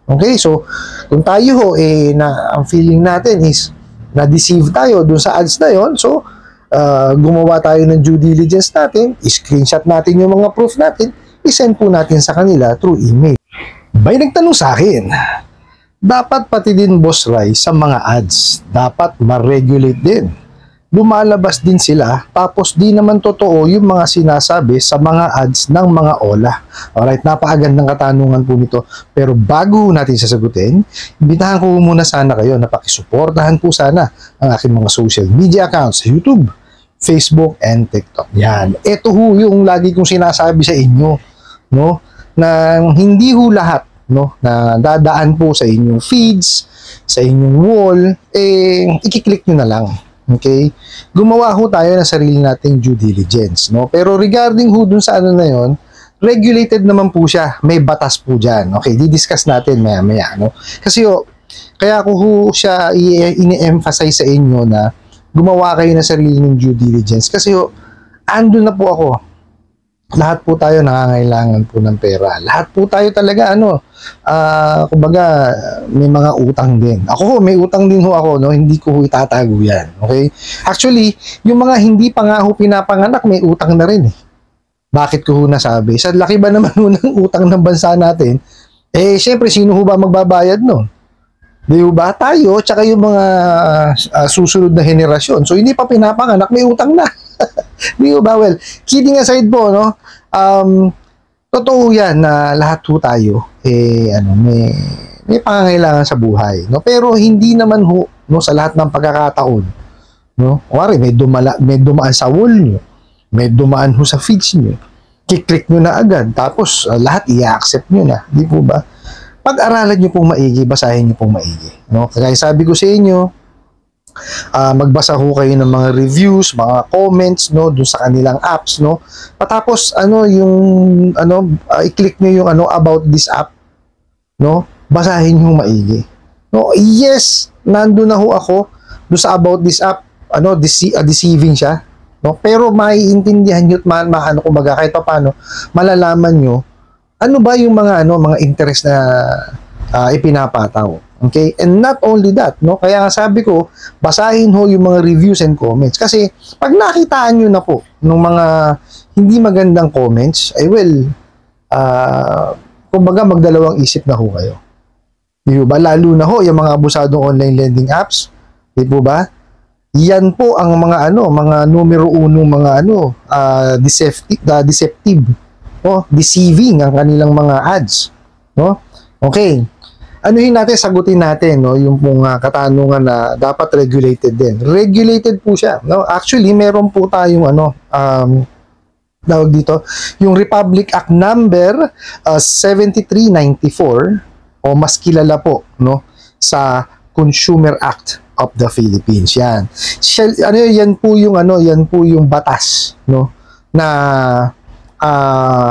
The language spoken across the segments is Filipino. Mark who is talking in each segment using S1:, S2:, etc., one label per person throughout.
S1: Okay, so kung tayo ho, ang feeling natin is na-deceive tayo dun sa ads na yon, so gumawa tayo ng due diligence natin, screenshot natin yung mga proof natin, isend po natin sa kanila through email. May nagtanong sa akin, dapat pati din Boss Rai sa mga ads, dapat ma-regulate din. Lumalabas din sila, tapos di naman totoo yung mga sinasabi sa mga ads ng mga OLA. Alright, napakagandang katanungan po nito. Pero bago natin sasagutin, imbitahan ko muna sana kayo na pakisuportahan po sana ang aking mga social media accounts sa YouTube, Facebook, and TikTok. Yan. Ito ho yung lagi kong sinasabi sa inyo, no? Na hindi ho lahat, no, na dadaan po sa inyong feeds, sa inyong wall, i-click nyo na lang. Okay? Gumawa ho tayo ng sarili nating due diligence, no? Pero regarding ho dun sa ano na yon, regulated naman po siya. May batas po dyan. Okay, di-discuss natin maya-maya, no? Kasi kaya ko ho siya ini-emphasize sa inyo na gumawa kayo ng sarili ng due diligence. Kasi andun na po ako. Lahat po tayo nangangailangan po ng pera. Lahat po tayo talaga, kumbaga, may mga utang din. Ako, may utang din ho ako, no? Hindi ko ho itatago yan. Okay? Actually, yung mga hindi pa nga ho pinapanganak, may utang na rin eh. Bakit ko ho nasabi? Sa laki ba naman ho ng utang ng bansa natin, syempre, sino ho ba magbabayad no? Di ba? Tayo, tsaka yung mga susunod na henerasyon. So, hindi pa pinapanganak, may utang na. Di ba? Well, kidding aside po, no? Totoo yan na lahat po tayo, may pangangailangan sa buhay, no? Pero hindi naman ho, no, sa lahat ng pagkakataon, no? Kuwari, may dumaan sa wall nyo, may dumaan ho sa feeds nyo, kiklik nyo na agad, tapos lahat i-accept nyo na, di po ba? Pag-aralan nyo pong maigi, basahin nyo pong maigi, no? Kaya sabi ko sa inyo, magbasa ho kayo ng mga reviews, mga comments, no, dun sa kanilang apps, no. Patapos i-click niyo yung about this app, no. Basahin niyo maigi. No, yes, nandoon na ho ako dun sa about this app, deceiving siya, no. Pero maiintindihan niyo at kumbaga kahit paano malalaman niyo ano ba yung mga mga interest na ipinapataw. Okay? And not only that, no? Kaya sabi ko, basahin ho yung mga reviews and comments. Kasi, pag nakitaan nyo na po ng mga hindi magandang comments, kumbaga magdalawang isip na ho kayo. Di ba? Lalo na ho, yung mga abusadong online lending apps, di po ba? Yan po ang mga mga numero unong mga deceptive, no? Deceiving ang kanilang mga ads, no? Okay. Sagutin natin, no, yung pong katanungan na dapat regulated din. Regulated po siya, no? Actually, meron po tayong tawag dito, yung Republic Act number 7394 o mas kilala po, no, sa Consumer Act of the Philippines. Yan. Yan po yung batas, no, na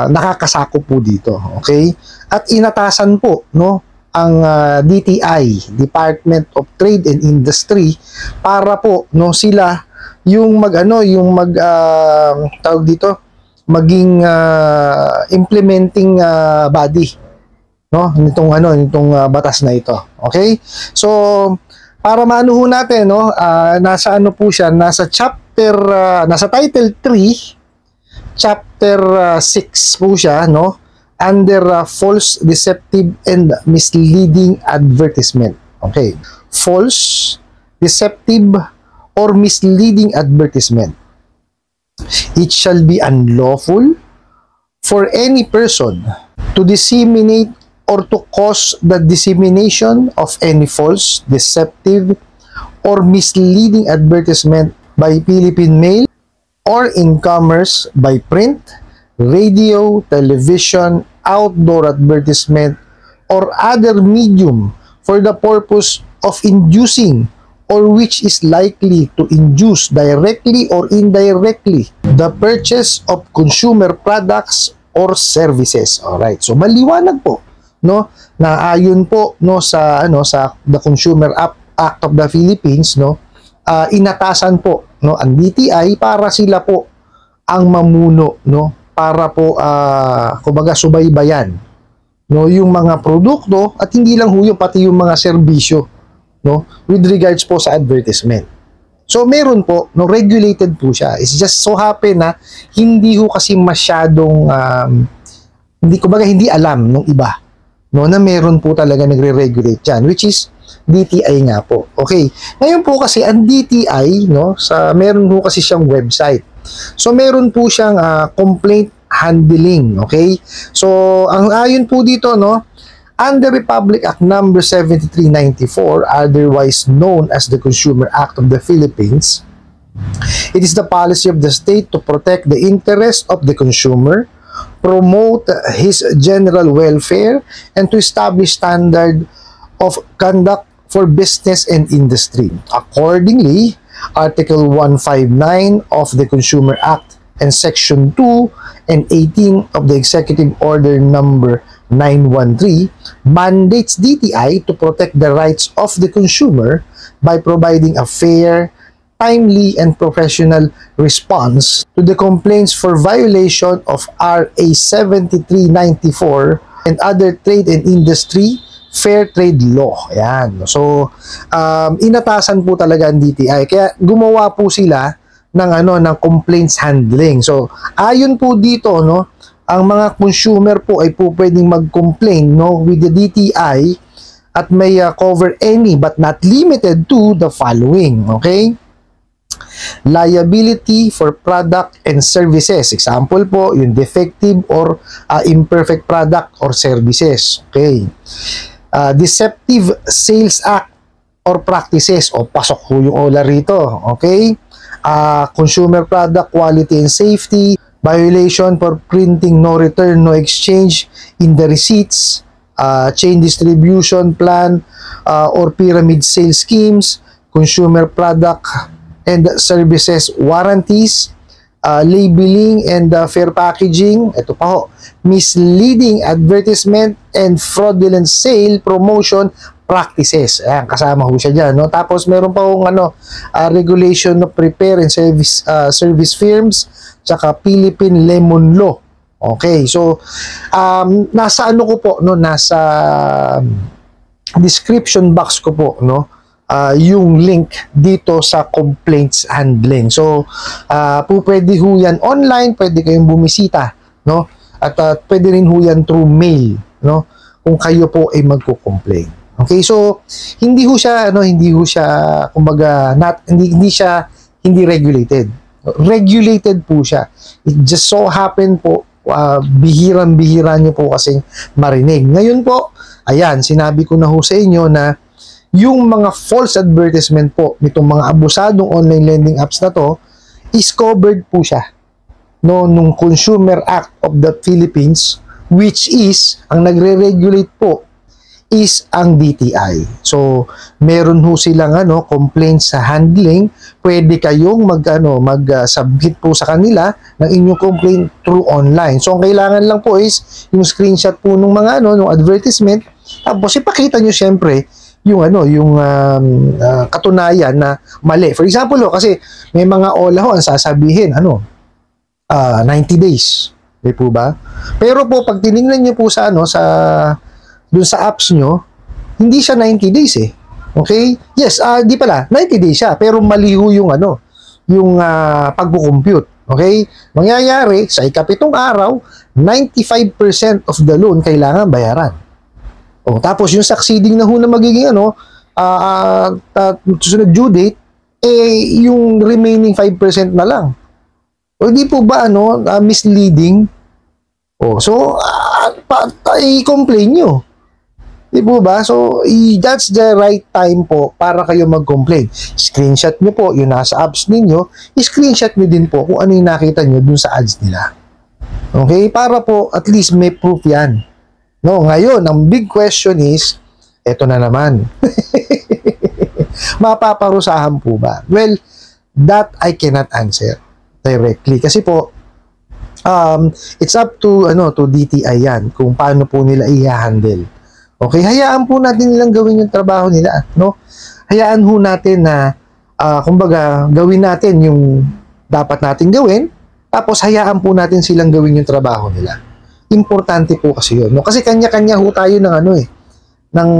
S1: nakakasakop po dito, okay? At inatasan po, no, ang DTI, Department of Trade and Industry, para po, no, sila yung tawag dito, maging implementing body, no, nitong batas na ito. Okay? So, para maano ho natin, no, nasa po siya, nasa Title 3, Chapter 6 po siya, no, under false, deceptive, and misleading advertisement. Okay. False, deceptive, or misleading advertisement. It shall be unlawful for any person to disseminate or to cause the dissemination of any false, deceptive, or misleading advertisement by Philippine mail or in commerce by print, radio, television, outdoor advertisement, or other medium for the purpose of inducing or which is likely to induce directly or indirectly the purchase of consumer products or services. Alright, so maliwanag po, no, na ayon po, no, sa the Consumer Act of the Philippines, no, inatasan po, no, ang DTI para sila po ang mamuno, no, para po kumbaga subaybayan, no, yung mga produkto at hindi lang ho yun, pati yung mga serbisyo, no, with regards po sa advertisement. So meron po, no, regulated po siya. It's just so happen na hindi ho kasi masyadong hindi alam ng iba, no, na meron po talaga nagre-regulate diyan, which is DTI nga po. Okay. Ngayon po kasi ang DTI, no, meron po kasi siyang website. So meron po siyang complaint handling, okay? So ang ayon po dito, no, under Republic Act number 7394, otherwise known as the Consumer Act of the Philippines, it is the policy of the state to protect the interest of the consumer, promote his general welfare, and to establish standard of conduct for business and industry. Accordingly, Article 159 of the Consumer Act and Section 2 and 18 of the Executive Order number 913 mandates DTI to protect the rights of the consumer by providing a fair, timely, and professional response to the complaints for violation of RA 7394 and other trade and industry fair trade law. Ayan. So, inatasan po talaga ang DTI. Kaya gumawa po sila ng complaints handling. So, ayon po dito, no, ang mga consumer po ay po pwedeng mag-complain, no, with the DTI at may cover any but not limited to the following. Okay? Liability for product and services. Example po, yung defective or imperfect product or services. Okay. Deceptive sales act or practices. O, pasok po yung OLA rito. Okay. Consumer product quality and safety. Violation for printing no return, no exchange in the receipts. Chain distribution plan or pyramid sales schemes. Consumer product and services warranties, labeling and fair packaging, ito pa ho, misleading advertisement and fraudulent sale promotion practices. Ayan, kasama ho siya dyan, no? Tapos meron pa hong regulation of prepare and service firms, tsaka Philippine Lemon Law. Okay, so nasa ko po, no, nasa description box ko po, no, yung link dito sa complaints handling. So, pwede ho yan online, pwede kayong bumisita, no? At pwede rin ho yan through mail, no? Kung kayo po ay magko-complain. Okay, so hindi ho siya kumbaga hindi regulated. Regulated po siya. It just so happen po bihirang-bihira niyo po kasing marinig. Ngayon po, ayan, sinabi ko na ho sa inyo na yung mga false advertisement po nitong mga abusadong online lending apps na to is covered po siya, no, nung Consumer Act of the Philippines, which is ang nagre-regulate po is ang DTI. So meron ho silang complaints sa handling. Pwede kayong mag-submit po sa kanila ng inyong complaint through online. So ang kailangan lang po is yung screenshot po ng mga ng advertisement, tapos ipakita nyo syempre yung katunayan na mali. For example, kasi may mga OLA ho ang sasabihin 90 days. Di po ba? Pero po pag tiningnan niyo po sa dun sa apps nyo, hindi siya 90 days eh. Okay? Yes, di pala 90 days siya, pero mali ho yung pagko-compute. Okay? Mangyayari sa ikapitong araw, 95% of the loan kailangan bayaran. O, tapos yung succeeding na ho na magiging susunod due date, yung remaining 5% na lang. O di po ba misleading? O, so i-complain nyo. Di po ba? So that's the right time po para kayo mag-complain. Screenshot nyo po yung nasa apps ninyo, screenshot nyo din po kung ano yung nakita nyo dun sa ads nila. Okay? Para po at least may proof yan. No, ngayon, ang big question is, eto na naman. Mapaparusahan po ba? Well, that I cannot answer directly. Kasi po, it's up to DTI yan, kung paano po nila i-handle. Okay, hayaan po natin nilang gawin yung trabaho nila, no? Hayaan ho natin na, kumbaga, gawin natin yung dapat natin gawin, tapos hayaan po natin silang gawin yung trabaho nila. Importante po kasi yun. No? Kasi kanya-kanya ho tayo ng ano eh, ng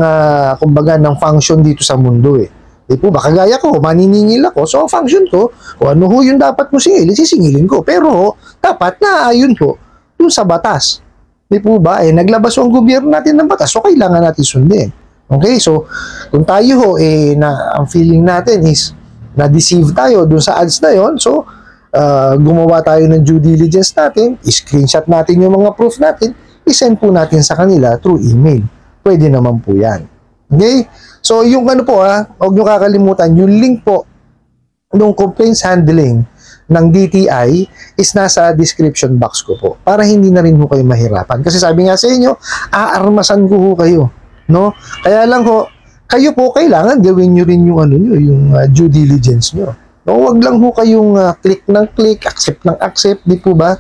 S1: kumbaga ng function dito sa mundo eh. Di po ba? Kagaya ko, maniningil ako. So, ang function ko, kung ano ho yung dapat mo singilin, sisingilin ko. Pero ho, dapat naayon ho dun sa batas. Di po ba? Eh, naglabas ang gobyerno natin ng batas. So, kailangan natin sundin. Okay? So, kung tayo ho, ang feeling natin is na-deceive tayo dun sa ads na yon. So, gumawa tayo ng due diligence natin, screenshot natin yung mga proof natin, isend po natin sa kanila through email. Pwede naman po yan. Okay? So, yung ano po huwag nyo kakalimutan, yung link po ng complaints handling ng DTI is nasa description box ko po para hindi na rin ho kayo mahirapan. Kasi sabi nga sa inyo, aarmasan ko ho kayo. No? Kaya lang ho, kayo po kailangan gawin nyo rin yung, yung due diligence nyo. No? Huwag lang ho kayong click ng click, accept ng accept, di po ba?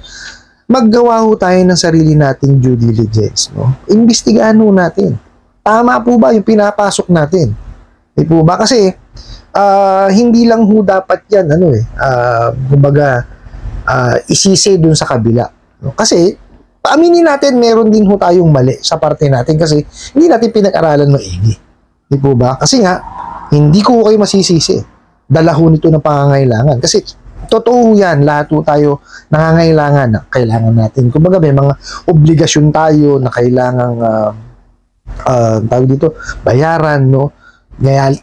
S1: Maggawa ho tayo ng sarili nating due diligence. No? Imbestigahan ho natin. Tama po ba yung pinapasok natin? Di po ba? Kasi, hindi lang ho dapat yan, kumbaga, isisi dun sa kabila. No? Kasi, paaminin natin, meron din ho tayong mali sa parte natin kasi hindi natin pinag-aralan maigi. Di po ba? Kasi nga, hindi ko kayo masisisi. Dala ho nito ng pangangailangan. Kasi, totoo yan, lahat ho tayo nangangailangan na kailangan natin. Kumbaga, may mga obligasyon tayo na kailangang tawag dito, bayaran, no?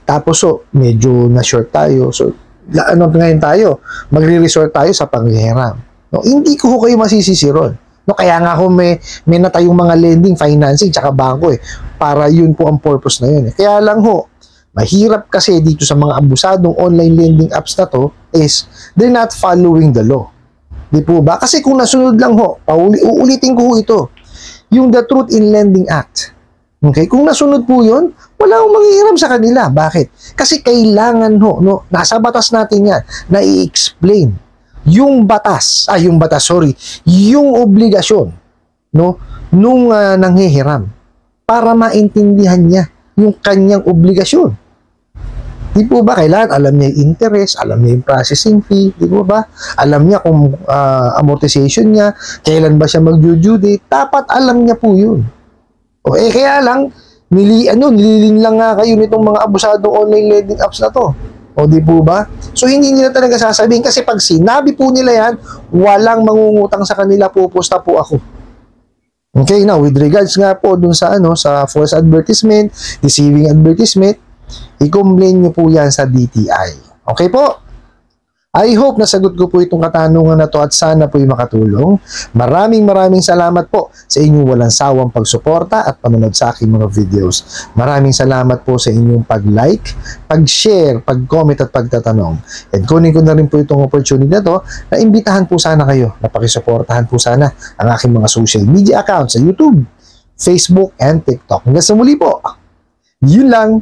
S1: Tapos, medyo na-short tayo. So, ngayon tayo? Magre-resort tayo sa panghihiram. No? Hindi ko kayo masisisi ron. No? Kaya nga may natayong mga lending, financing, tsaka bangko para yun po ang purpose na yun. Kaya lang mahirap kasi dito sa mga abusadong online lending apps na to is they're not following the law. Di po ba? Kasi kung nasunod lang uulitin ko ito. Yung The Truth in Lending Act. Okay? Kung nasunod po yun, wala akong manghihiram sa kanila. Bakit? Kasi kailangan nasa batas natin yan, na i-explain yung yung obligasyon, nung nanghihiram para maintindihan niya yung kanyang obligasyon. Di po ba? Kailangan alam niya yung interest, alam niya yung processing fee, di po ba? Alam niya kung amortization niya, kailan ba siya mag-due date, dapat alam niya po yun. Kaya lang, nililing lang nga kayo nitong mga abusadong online lending apps na to. Di po ba? So, hindi nila talaga sasabihin kasi pag sinabi po nila yan, walang mangungutang sa kanila, pupusta po ako. Okay, now, with regards nga po dun sa, sa false advertisement, deceiving advertisement, i-complain nyo po yan sa DTI. Okay po? I hope nasagot ko po itong katanungan na to at sana po makatulong. Maraming salamat po sa inyong walang sawang pagsuporta at panonood sa aking mga videos. Maraming salamat po sa inyong pag-like, pag-share, pag-comment at pagtatanong. And kunin ko na rin po itong opportunity na to na imbitahan po sana kayo na pakisuportahan po sana ang aking mga social media accounts sa YouTube, Facebook, and TikTok. Hanggang sa muli po. Yun lang.